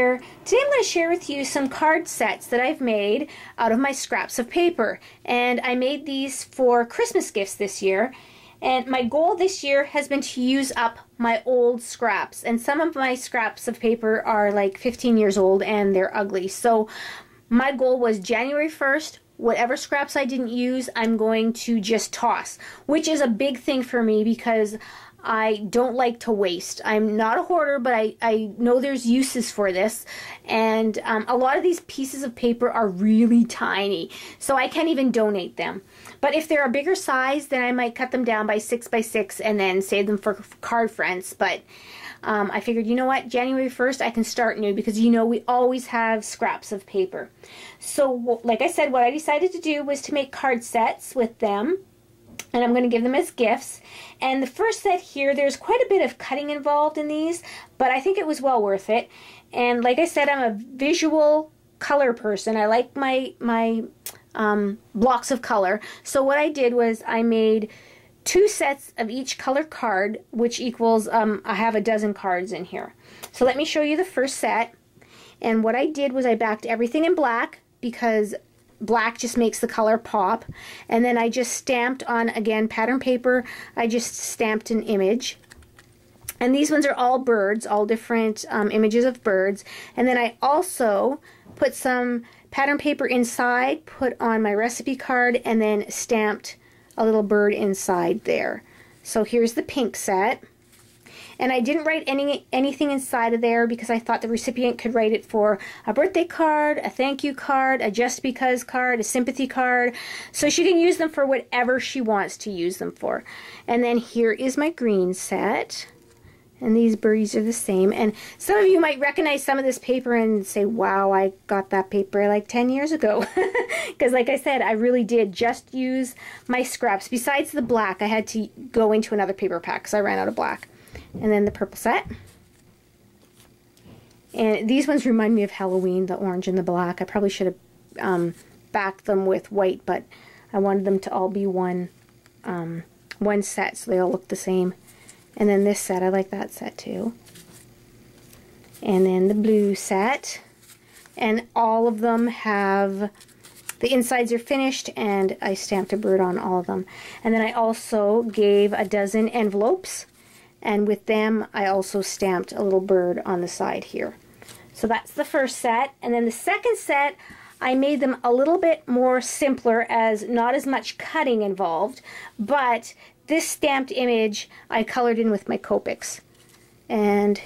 here. Today I'm going to share with you some card sets that I've made out of my scraps of paper. And I made these for Christmas gifts this year. And my goal this year has been to use up my old scraps. And some of my scraps of paper are like 15 years old and they're ugly. So my goal was January 1st, whatever scraps I didn't use, I'm going to just toss. Which is a big thing for me because I don't like to waste. I'm not a hoarder, but I know there's uses for this. And a lot of these pieces of paper are really tiny, so I can't even donate them. But if they're a bigger size, then I might cut them down by 6 by 6 and then save them for card friends. But I figured, you know what, January 1st I can start new because you know we always have scraps of paper. So like I said, what I decided to do was to make card sets with them. And I'm going to give them as gifts. And the first set here, there's quite a bit of cutting involved in these, but I think it was well worth it. And like I said, I'm a visual color person. I like my blocks of color. So what I did was I made 2 sets of each color card, which equals, I have a dozen cards in here. So let me show you the first set. And what I did was I backed everything in black because black just makes the color pop, and then I just stamped on, again, pattern paper. I just stamped an image, and these ones are all birds, all different images of birds. And then I also put some pattern paper inside, put on my recipe card, and then stamped a little bird inside there. So here's the pink set. And I didn't write anything inside of there because I thought the recipient could write it for a birthday card, a thank you card, a just because card, a sympathy card. So she can use them for whatever she wants to use them for. And then here is my green set. And these birdies are the same. And some of you might recognize some of this paper and say, wow, I got that paper like 10 years ago. Because like I said, I really did just use my scraps. Besides the black, I had to go into another paper pack because I ran out of black. And then the purple set. And these ones remind me of Halloween, the orange and the black. I probably should have backed them with white, but I wanted them to all be one set so they all look the same. And then this set, I like that set too. And then the blue set. And all of them have, the insides are finished, and I stamped a bird on all of them. And then I also gave a dozen envelopes. And with them, I also stamped a little bird on the side here. So that's the first set. And then the second set, I made them a little bit more simpler, as not as much cutting involved. But this stamped image, I colored in with my Copics. And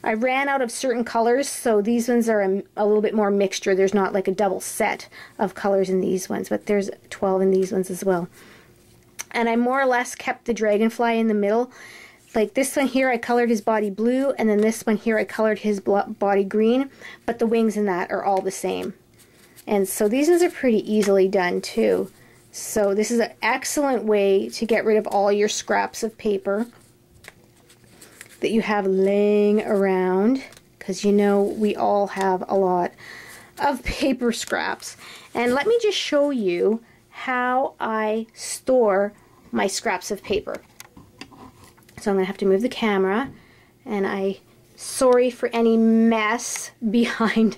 I ran out of certain colors, so these ones are a little bit more mixture. There's not like a double set of colors in these ones, but there's 12 in these ones as well. And I more or less kept the dragonfly in the middle. Like this one here, I colored his body blue, and then this one here, I colored his body green, but the wings in that are all the same. And so these ones are pretty easily done too. So this is an excellent way to get rid of all your scraps of paper that you have laying around, because you know we all have a lot of paper scraps. And let me just show you how I store my scraps of paper. So I'm going to have to move the camera, and sorry for any mess behind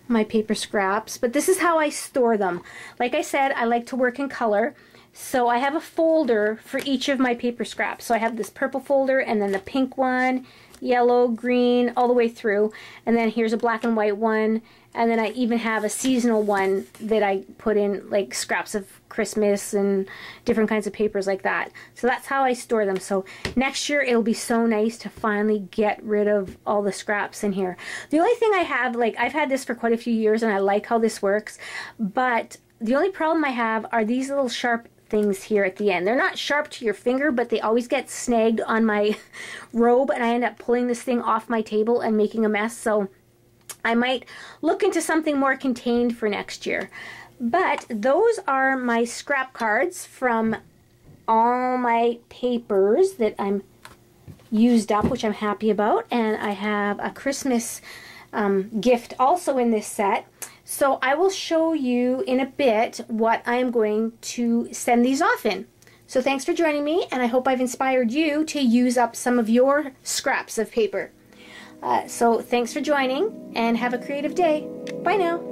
my paper scraps, but this is how I store them. Like I said, I like to work in color, so I have a folder for each of my paper scraps. So I have this purple folder, and then the pink one, yellow, green, all the way through, and then here's a black and white one, and then I even have a seasonal one that I put in like scraps of Christmas and different kinds of papers like that. So that's how I store them. So next year it'll be so nice to finally get rid of all the scraps in here. The only thing I have, like I've had this for quite a few years and I like how this works, but the only problem I have are these little sharp things here at the end. They're not sharp to your finger, but they always get snagged on my robe, and I end up pulling this thing off my table and making a mess. So I might look into something more contained for next year. But those are my scrap cards from all my papers that I'm used up, which I'm happy about. And I have a Christmas gift also in this set. So I will show you in a bit what I'm going to send these off in. So thanks for joining me, and I hope I've inspired you to use up some of your scraps of paper. So thanks for joining, and have a creative day. Bye now.